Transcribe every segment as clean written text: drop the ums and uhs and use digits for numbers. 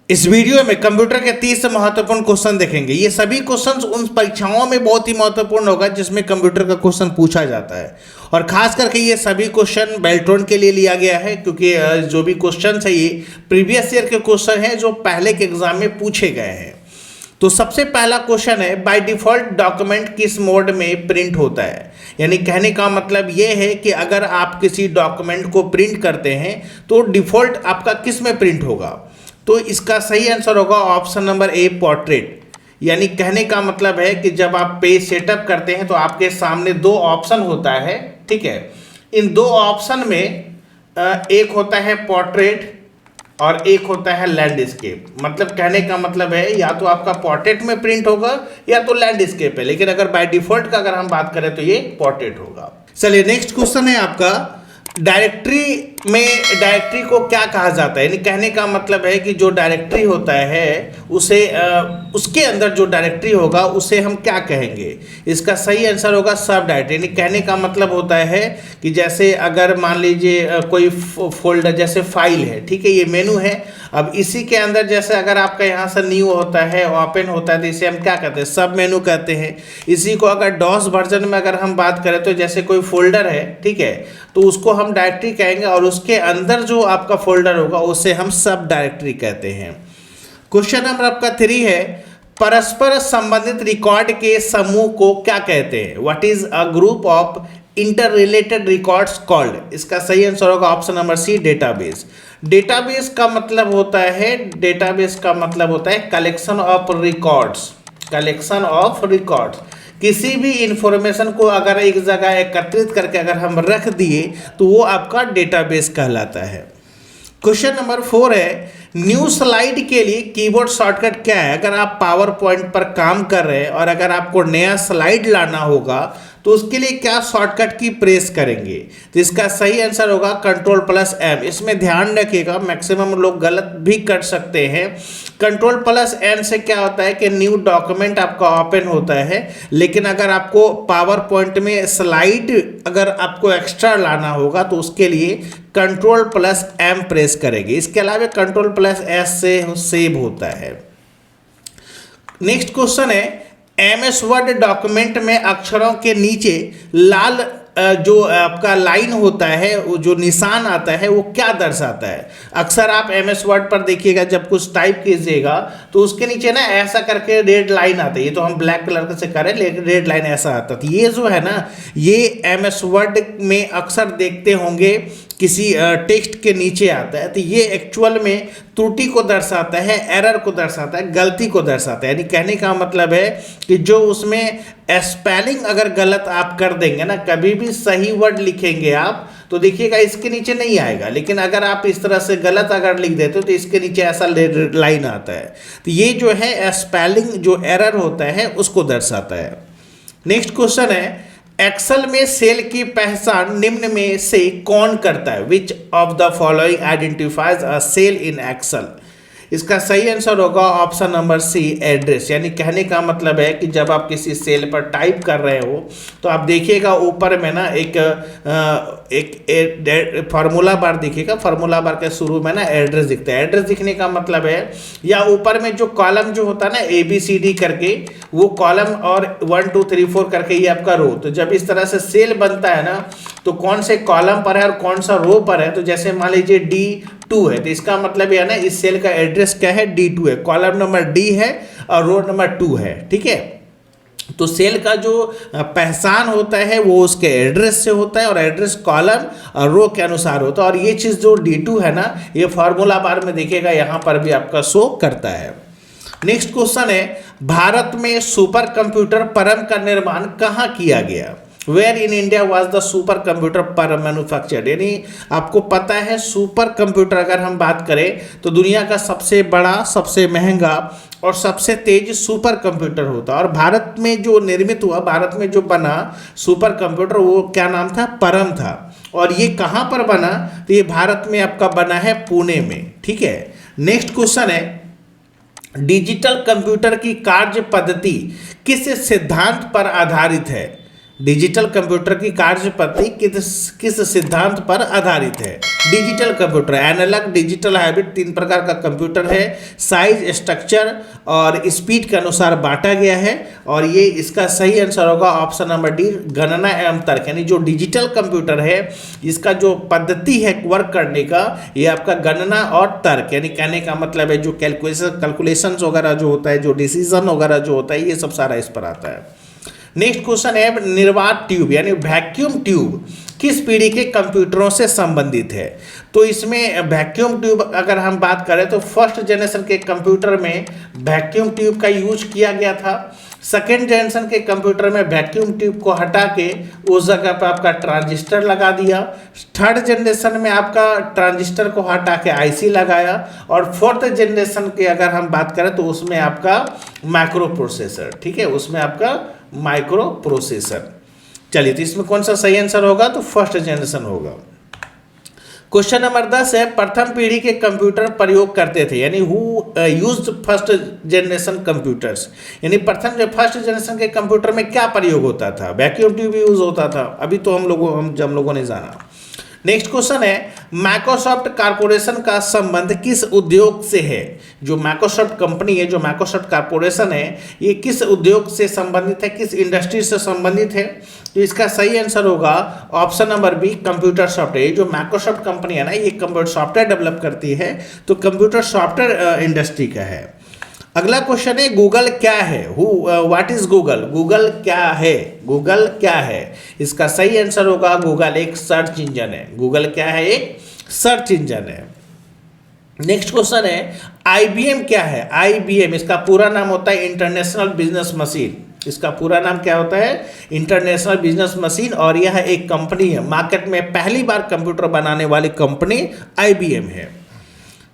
इस वीडियो में कंप्यूटर के 30 महत्वपूर्ण क्वेश्चन देखेंगे। ये सभी क्वेश्चंस उन परीक्षाओं में बहुत ही महत्वपूर्ण होगा जिसमें कंप्यूटर का क्वेश्चन पूछा जाता है, और खास करके ये सभी क्वेश्चन बेल्ट्रॉन के लिए लिया गया है क्योंकि जो भी क्वेश्चन है ये प्रीवियस ईयर के क्वेश्चन हैं जो पहले के एग्जाम में पूछे गए हैं। तो सबसे पहला क्वेश्चन है, बाय डिफॉल्ट डॉक्यूमेंट किस मोड में प्रिंट होता है। यानी कहने का मतलब ये है कि अगर आप किसी डॉक्यूमेंट को प्रिंट करते हैं तो डिफॉल्ट आपका किस में प्रिंट होगा। तो इसका सही आंसर होगा ऑप्शन नंबर ए, पोर्ट्रेट। यानी कहने का मतलब है कि जब आप पेज सेटअप करते हैं तो आपके सामने दो ऑप्शन होता है, ठीक है। इन दो ऑप्शन में एक होता है पोर्ट्रेट और एक होता है लैंडस्केप। मतलब कहने का मतलब है या तो आपका पोर्ट्रेट में प्रिंट होगा या तो लैंडस्केप है, लेकिन अगर बाय डिफॉल्ट का अगर हम बात करें तो ये पोर्ट्रेट होगा। चलिए नेक्स्ट क्वेश्चन है आपका, डायरेक्टरी को क्या कहा जाता है। यानी कहने का मतलब है कि जो डायरेक्टरी होता है उसे उसके अंदर जो डायरेक्टरी होगा उसे हम क्या कहेंगे। इसका सही आंसर होगा सब डायरेक्टरी। यानी कहने का मतलब होता है कि जैसे अगर मान लीजिए कोई फोल्डर जैसे फाइल है, ठीक है, ये मेनू है। अब इसी के अंदर जैसे अगर आपका यहाँ से न्यू होता है, ओपन होता है, तो इसे हम क्या कहते हैं, सब मेनू कहते हैं। इसी को अगर डॉस वर्जन में अगर हम बात करें तो जैसे कोई फोल्डर है, ठीक है, तो उसको हम डायरेक्टरी कहेंगे और उसके अंदर जो आपका फोल्डर होगा उसे हम सब डायरेक्टरी कहते हैं। क्वेश्चन नंबर आपका 3 है, परस्पर संबंधित रिकॉर्ड के समूह को क्या कहते हैं। What is a group of interrelated records called. इसका सही आंसर होगा option number C, database. Database का मतलब होता है collection of records. Collection of records, किसी भी इंफॉर्मेशन को अगर एक जगह एकत्रित करके अगर हम रख दिए तो वो आपका डेटाबेस कहलाता है। क्वेश्चन नंबर 4 है, न्यू स्लाइड के लिए कीबोर्ड शॉर्टकट क्या है। अगर आप पावर पॉइंट पर काम कर रहे हैं और अगर आपको नया स्लाइड लाना होगा तो उसके लिए क्या शॉर्टकट की प्रेस करेंगे। तो इसका सही आंसर होगा Ctrl+M। इसमें ध्यान रखिएगा, मैक्सिमम लोग गलत भी कर सकते हैं। Ctrl+N से क्या होता है कि न्यू डॉक्यूमेंट आपका ओपन होता है, लेकिन अगर आपको पावर पॉइंट में स्लाइड अगर आपको एक्स्ट्रा लाना होगा तो उसके लिए Ctrl+M प्रेस करेंगे। इसके अलावा Ctrl+S से सेव होता है। नेक्स्ट क्वेश्चन है, MS वर्ड डॉक्यूमेंट में अक्षरों के नीचे लाल जो आपका लाइन होता है, वो जो निशान आता है वो क्या दर्शाता है। अक्सर आप MS वर्ड पर देखिएगा जब कुछ टाइप कीजिएगा तो उसके नीचे ना ऐसा करके रेड लाइन आता है। ये तो हम ब्लैक कलर से करें लेकिन रेड लाइन ऐसा आता है। तो ये जो है ना, ये MS वर्ड में अक्सर देखते होंगे किसी टेक्स्ट के नीचे आता है। तो ये एक्चुअल में त्रुटि को दर्शाता है, एरर को दर्शाता है, गलती को दर्शाता है। यानी कहने का मतलब है कि जो उसमें स्पेलिंग अगर गलत आप कर देंगे ना, कभी भी सही वर्ड लिखेंगे आप तो देखिएगा इसके नीचे नहीं आएगा, लेकिन अगर आप इस तरह से गलत अगर लिख देते हो तो इसके नीचे ऐसा लाइन आता है। तो ये जो है स्पेलिंग जो एरर होता है उसको दर्शाता है। नेक्स्ट क्वेश्चन है, एक्सेल में सेल की पहचान निम्न में से कौन करता है। Which of the following identifies a cell in Excel. इसका सही आंसर होगा ऑप्शन नंबर सी, एड्रेस। यानी कहने का मतलब है कि जब आप किसी सेल पर टाइप कर रहे हो तो आप देखिएगा ऊपर में ना एक फार्मूला बार दिखेगा। फार्मूला बार के शुरू में ना एड्रेस दिखता है। एड्रेस दिखने का मतलब है, या ऊपर में जो कॉलम जो होता है ना ABCD करके, वो कॉलम और 1 2 3 4 करके ये आपका रो। तो जब इस तरह से सेल बनता है ना तो कौन से कॉलम पर है और कौन सा रो पर है। तो जैसे मान लीजिए D2 है तो इसका मतलब यह ना इस सेल का एड्रेस क्या है, D2 है। कॉलम नंबर D है और रो नंबर 2 है, ठीक है। तो सेल का जो पहचान होता है वो उसके एड्रेस से होता है और एड्रेस कॉलम और रो के अनुसार होता है। और ये चीज़ जो D2 है ना, ये फार्मूला बार में देखिएगा यहाँ पर भी आपका शो करता है। नेक्स्ट क्वेश्चन है, भारत में सुपर कंप्यूटर परम का निर्माण कहाँ किया गया। Where in India was the supercomputer पर मैन्युफैक्चर्ड। यानी आपको पता है सुपर कंप्यूटर अगर हम बात करें तो दुनिया का सबसे बड़ा, सबसे महंगा और सबसे तेज सुपर कंप्यूटर होता है। और भारत में जो निर्मित हुआ, भारत में जो बना सुपर कंप्यूटर वो क्या नाम था, परम था। और ये कहाँ पर बना, तो ये भारत में आपका बना है पुणे में, ठीक है। नेक्स्ट क्वेश्चन है, डिजिटल कंप्यूटर की कार्य पद्धति किस सिद्धांत पर आधारित है। डिजिटल कंप्यूटर की कार्य पद्धति किस सिद्धांत पर आधारित है? Digital computer, analog, digital, hybrid, 3 प्रकार का कंप्यूटर है। साइज, स्ट्रक्चर और स्पीड के अनुसार बांटा गया है। और ये इसका सही आंसर होगा ऑप्शन नंबर डी, गणना एवं तर्क। यानी जो डिजिटल कंप्यूटर है इसका जो पद्धति है वर्क करने का, ये आपका गणना और तर्क, यानी कहने का मतलब है जो कैलकुलेशंस वगैरह जो होता है, जो डिसीजन वगैरह जो होता है, ये सब सारा इस पर आता है। नेक्स्ट क्वेश्चन है निर्वात ट्यूब यानी वैक्यूम ट्यूब किस पीढ़ी के कंप्यूटरों से संबंधित है? तो इसमें वैक्यूम ट्यूब अगर हम बात करें तो फर्स्ट जनरेशन के कंप्यूटर में वैक्यूम ट्यूब का यूज किया गया था। सेकेंड जनरेशन के कंप्यूटर में वैक्यूम ट्यूब को हटा के उस जगह पर आपका ट्रांजिस्टर लगा दिया। थर्ड जनरेशन में आपका ट्रांजिस्टर को हटा के आईसी लगाया। और फोर्थ जनरेशन की अगर हम बात करें तो उसमें आपका माइक्रो प्रोसेसर, ठीक है, उसमें आपका माइक्रो प्रोसेसर। चलिए, तो इसमें कौन सा सही आंसर होगा? तो फर्स्ट जनरेशन होगा। क्वेश्चन नंबर 10 है प्रथम पीढ़ी के कंप्यूटर प्रयोग करते थे, यानी who used first generation computers, यानी प्रथम जो फर्स्ट जनरेशन के कंप्यूटर में क्या प्रयोग होता था? वैक्यूम ट्यूब यूज होता था, अभी तो हम लोगों ने जाना। नेक्स्ट क्वेश्चन है माइक्रोसॉफ्ट कॉर्पोरेशन का संबंध किस उद्योग से है? जो माइक्रोसॉफ्ट कंपनी है, जो माइक्रोसॉफ्ट कॉर्पोरेशन है, ये किस उद्योग से संबंधित है, किस इंडस्ट्री से संबंधित है? तो इसका सही आंसर होगा option number B, computer software. जो माइक्रोसॉफ्ट कंपनी है ना, ये कंप्यूटर सॉफ्टवेयर डेवलप करती है, तो कंप्यूटर सॉफ्टवेयर इंडस्ट्री का है। अगला क्वेश्चन है गूगल क्या है? What is Google? गूगल क्या है? गूगल क्या है? इसका सही आंसर होगा गूगल एक सर्च इंजन है। गूगल क्या है? एक सर्च इंजन है। नेक्स्ट क्वेश्चन है आईबीएम क्या है? आईबीएम इसका पूरा नाम होता है इंटरनेशनल बिजनेस मशीन। इसका पूरा नाम क्या होता है? International business machine. और यह एक कंपनी है, मार्केट में पहली बार कंप्यूटर बनाने वाली कंपनी आईबीएम है।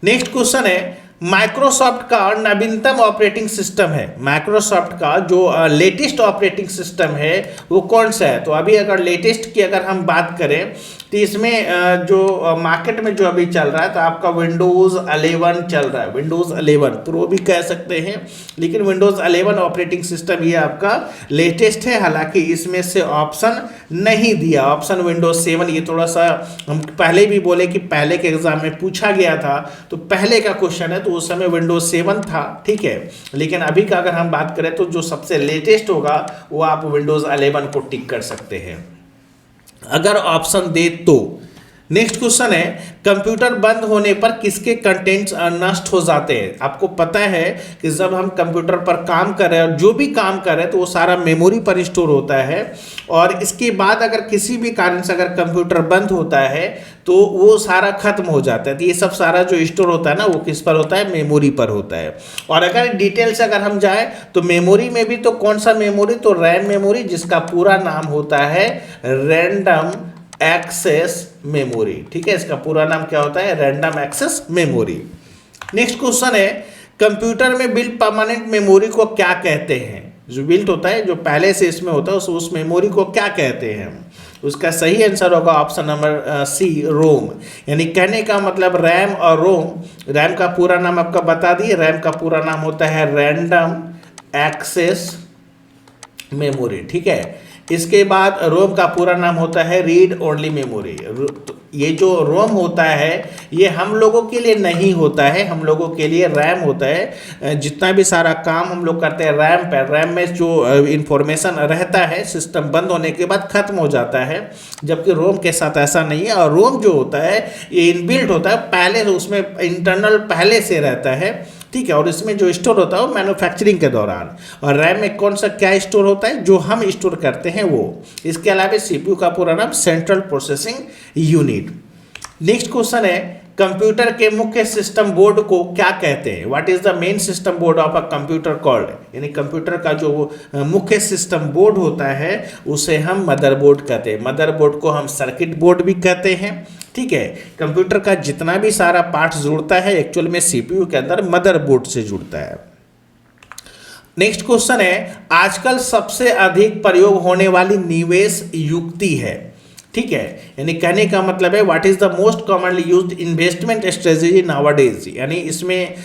नेक्स्ट क्वेश्चन है माइक्रोसॉफ्ट का नवीनतम ऑपरेटिंग सिस्टम है। माइक्रोसॉफ्ट का जो लेटेस्ट ऑपरेटिंग सिस्टम है वो कौन सा है? तो अभी अगर लेटेस्ट की अगर हम बात करें तो इसमें जो मार्केट में जो अभी चल रहा है तो आपका विंडोज़ 11 चल रहा है। विंडोज़ 11 प्रो भी कह सकते हैं, लेकिन विंडोज़ 11 ऑपरेटिंग सिस्टम ये आपका लेटेस्ट है। हालांकि इसमें से ऑप्शन नहीं दिया, ऑप्शन विंडोज़ 7। ये थोड़ा सा हम पहले भी बोले कि पहले के एग्जाम में पूछा गया था, तो पहले का क्वेश्चन है तो उस समय विंडोज़ 7 था, ठीक है। लेकिन अभी का अगर हम बात करें तो जो सबसे लेटेस्ट होगा वो आप विंडोज़ 11 को टिक कर सकते हैं अगर ऑप्शन दे तो। नेक्स्ट क्वेश्चन है कंप्यूटर बंद होने पर किसके कंटेंट्स नष्ट हो जाते हैं? आपको पता है कि जब हम कंप्यूटर पर काम कर रहे हैं और जो भी काम कर रहे हैं तो वो सारा मेमोरी पर स्टोर होता है। और इसके बाद अगर किसी भी कारण से अगर कंप्यूटर बंद होता है तो वो सारा खत्म हो जाता है। तो ये सब सारा जो स्टोर होता है ना वो किस पर होता है? मेमोरी पर होता है। और अगर डिटेल से अगर हम जाए तो मेमोरी में भी तो कौन सा मेमोरी? तो रैम मेमोरी, जिसका पूरा नाम होता है रैंडम एक्सेस मेमोरी, ठीक है। इसका पूरा नाम क्या होता है? Random access memory. Next question है कंप्यूटर में बिल्ट परमानेंट मेमोरी को क्या कहते हैं? जो बिल्ट होता है, जो पहले से इसमें होता है, उस मेमोरी को क्या कहते हैं? उसका सही आंसर होगा ऑप्शन नंबर सी, रोम। यानी कहने का मतलब रैम और रोम। रैम का पूरा नाम आपका बता दिए, रैम का पूरा नाम होता है रैंडम एक्सेस मेमोरी, ठीक है। इसके बाद रोम का पूरा नाम होता है रीड ओनली मेमोरी। ये जो रोम होता है ये हम लोगों के लिए नहीं होता है, हम लोगों के लिए रैम होता है। जितना भी सारा काम हम लोग करते हैं रैम पर, रैम में जो इंफॉर्मेशन रहता है सिस्टम बंद होने के बाद खत्म हो जाता है, जबकि रोम के साथ ऐसा नहीं है। और रोम जो होता है ये इनबिल्ट होता है, पहले उसमें इंटरनल पहले से रहता है, ठीक है। और इसमें जो स्टोर होता है वो मैन्युफैक्चरिंग के दौरान। और रैम में कौन सा क्या स्टोर होता है? जो हम स्टोर करते हैं वो। इसके अलावा सीपीयू का पूरा नाम central processing unit. Next question है कंप्यूटर के मुख्य सिस्टम बोर्ड को क्या कहते हैं? What is the main system board of a computer called? यानी कंप्यूटर का जो मुख्य सिस्टम बोर्ड होता है उसे हम मदरबोर्ड कहते हैं। मदरबोर्ड को हम सर्किट बोर्ड भी कहते हैं, ठीक है। कंप्यूटर का जितना भी सारा पार्ट जुड़ता है एक्चुअल में सीपीयू के अंदर मदरबोर्ड से जुड़ता है। नेक्स्ट क्वेश्चन है आजकल सबसे अधिक प्रयोग होने वाली निवेश युक्ति है। ठीक है, यानी कहने का मतलब है what is the most commonly used investment strategy nowadays, यानी इसमें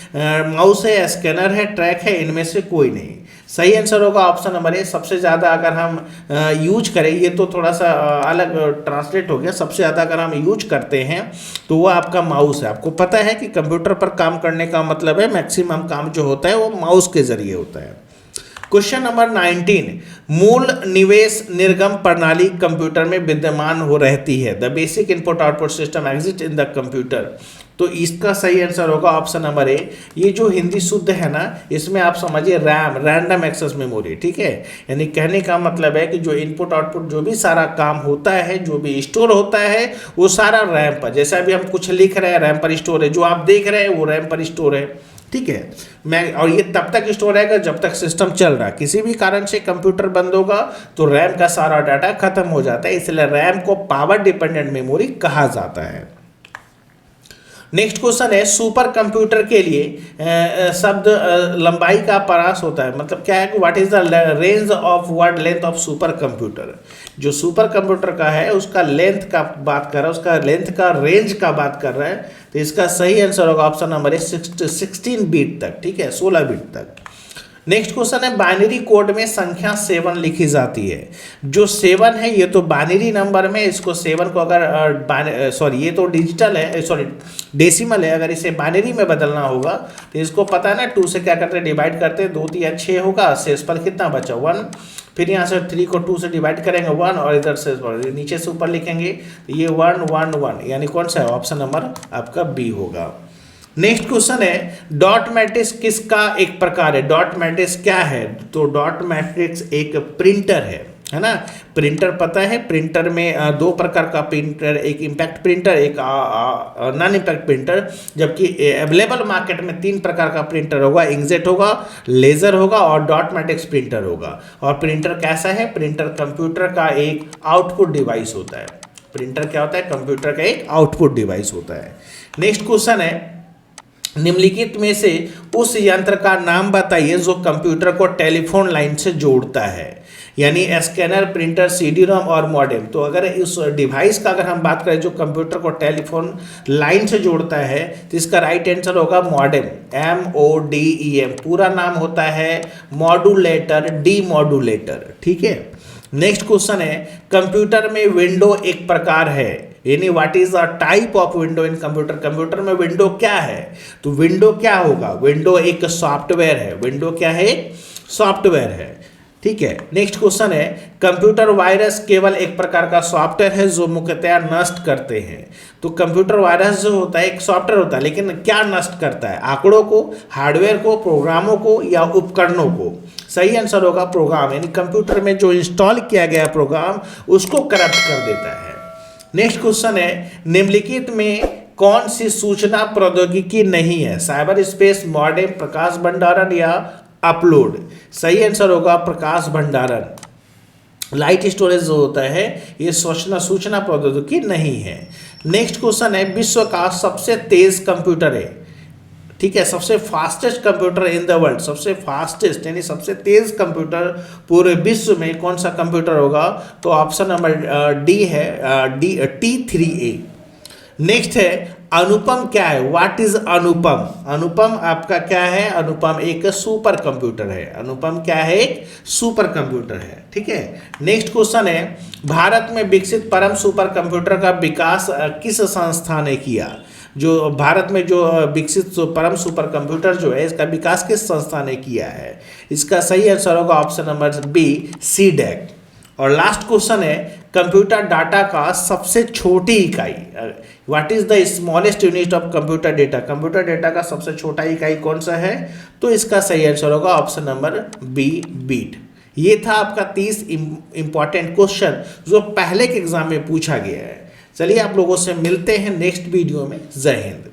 माउस है, स्कैनर है, ट्रैक है, इनमें से कोई नहीं। सही आंसर होगा ऑप्शन नंबर ए। सबसे ज़्यादा अगर हम यूज करें, ये तो थोड़ा सा अलग ट्रांसलेट हो गया, सबसे ज़्यादा अगर हम यूज करते हैं तो वो आपका माउस है। आपको पता है कि कंप्यूटर पर काम करने का मतलब है मैक्सिमम काम जो होता है वो माउस के जरिए होता है। क्वेश्चन नंबर 19, मूल निवेश निर्गम प्रणाली कंप्यूटर में विद्यमान हो रहती है। The basic input output system exist in the computer. तो इसका सही आंसर होगा ऑप्शन नंबर ए। ये जो हिंदी शुद्ध है ना, इसमें आप समझिए रैम, रैंडम एक्सेस मेमोरी, ठीक है। यानी कहने का मतलब है कि जो इनपुट आउटपुट जो भी सारा काम होता है, जो भी स्टोर होता है, वो सारा रैम पर, जैसे अभी हम कुछ लिख रहे हैं रैम पर स्टोर है, जो आप देख रहे हैं वो रैम पर स्टोर है, ठीक है। और ये तब तक स्टोर रहेगा जब तक सिस्टम चल रहा है। किसी भी कारण से कंप्यूटर बंद होगा तो रैम का सारा डाटा खत्म हो जाता है, इसलिए रैम को पावर डिपेंडेंट मेमोरी कहा जाता है। नेक्स्ट क्वेश्चन है, सुपर कंप्यूटर के लिए शब्द लंबाई का परास होता है, मतलब क्या है कि what is the range of word length of super computer. जो सुपर कंप्यूटर का है उसका लेंथ का बात कर रहा है, उसका लेंथ का रेंज का बात कर रहा है, तो इसका सही आंसर होगा ऑप्शन नंबर ए 16 बिट तक, ठीक है, 16 बिट तक। नेक्स्ट क्वेश्चन है, बाइनरी कोड में संख्या 7 लिखी जाती है। जो 7 है ये तो बाइनरी नंबर में, इसको 7 को अगर सॉरी ये तो डिजिटल है, सॉरी डेसिमल है, अगर इसे बाइनरी में बदलना होगा तो इसको पता है ना, 2 से क्या करते हैं, डिवाइड करते हैं, 2 3 6 होगा, शेषफल कितना बचा 1, फिर यहाँ से 3 को 2 से डिवाइड करेंगे 1, और इधर से नीचे से ऊपर लिखेंगे तो ये 1 1 1, यानी कौन सा है, ऑप्शन नंबर आपका बी होगा। नेक्स्ट क्वेश्चन है, डॉट मैट्रिक्स किसका एक प्रकार है। डॉट मैट्रिक्स क्या है, तो डॉट मैट्रिक्स एक प्रिंटर है ना। प्रिंटर पता है, प्रिंटर में 2 प्रकार का प्रिंटर, एक इम्पैक्ट प्रिंटर, एक नॉन इम्पैक्ट प्रिंटर, जबकि अवेलेबल मार्केट में 3 प्रकार का प्रिंटर होगा, इंकजेट होगा, लेजर होगा और डॉट मैट्रिक्स प्रिंटर होगा। और प्रिंटर कैसा है, प्रिंटर कंप्यूटर का एक आउटपुट डिवाइस होता है। प्रिंटर क्या होता है, कंप्यूटर का एक आउटपुट डिवाइस होता है। नेक्स्ट क्वेश्चन है, निम्नलिखित में से उस यंत्र का नाम बताइए जो कंप्यूटर को टेलीफोन लाइन से जोड़ता है। यानी स्कैनर, प्रिंटर, CD-ROM और मॉडेम। तो अगर इस डिवाइस का अगर हम बात करें जो कंप्यूटर को टेलीफोन लाइन से जोड़ता है, तो इसका राइट आंसर होगा मॉडेम, MODEM। पूरा नाम होता है मॉड्यूलेटर, डीमॉड्यूलेटर, ठीक है। नेक्स्ट क्वेश्चन है, कंप्यूटर में विंडो एक प्रकार है, यानी what is the type of window in computer. Computer में विंडो क्या है, तो विंडो क्या होगा, विंडो एक सॉफ्टवेयर है। विंडो क्या है, सॉफ्टवेयर है, ठीक है। नेक्स्ट क्वेश्चन है, कंप्यूटर वायरस केवल एक प्रकार का सॉफ्टवेयर है जो मुख्यतया नष्ट करते हैं। तो कंप्यूटर वायरस जो होता है एक सॉफ्टवेयर होता है, लेकिन क्या नष्ट करता है, आंकड़ों को, हार्डवेयर को, प्रोग्रामों को या उपकरणों को। सही आंसर होगा प्रोग्राम, यानी कंप्यूटर में जो इंस्टॉल किया गया प्रोग्राम उसको करप्ट कर देता है। नेक्स्ट क्वेश्चन है, निम्नलिखित में कौन सी सूचना प्रौद्योगिकी नहीं है। साइबर स्पेस, मॉडेम, प्रकाश भंडारण या अपलोड। सही आंसर होगा प्रकाश भंडारण। लाइट स्टोरेज जो होता है ये सूचना प्रौद्योगिकी नहीं है। नेक्स्ट क्वेश्चन है, विश्व का सबसे तेज कंप्यूटर है, ठीक है, सबसे fastest computer in the world, सबसे फास्टेस्ट यानी सबसे तेज कंप्यूटर पूरे विश्व में कौन सा कंप्यूटर होगा, तो ऑप्शन नंबर डी है, T3A। नेक्स्ट है, अनुपम क्या है, व्हाट इज अनुपम। अनुपम आपका क्या है, अनुपम एक सुपर कंप्यूटर है। अनुपम क्या है, एक सुपर कंप्यूटर है, ठीक है। नेक्स्ट क्वेश्चन है, भारत में विकसित परम सुपर कंप्यूटर का विकास किस संस्था ने किया। जो भारत में जो विकसित परम सुपर कंप्यूटर जो है इसका विकास किस संस्था ने किया है। इसका सही आंसर होगा ऑप्शन नंबर बी, CDAC। और लास्ट क्वेश्चन है, कंप्यूटर डाटा का सबसे छोटी इकाई, what is the smallest unit of computer data. Computer data का सबसे छोटा इकाई कौन सा है, तो इसका सही आंसर होगा ऑप्शन नंबर बी, बीट। ये था आपका 30 इंपॉर्टेंट क्वेश्चन जो पहले के एग्जाम में पूछा गया है। चलिए आप लोगों से मिलते हैं नेक्स्ट वीडियो में। जय हिंद।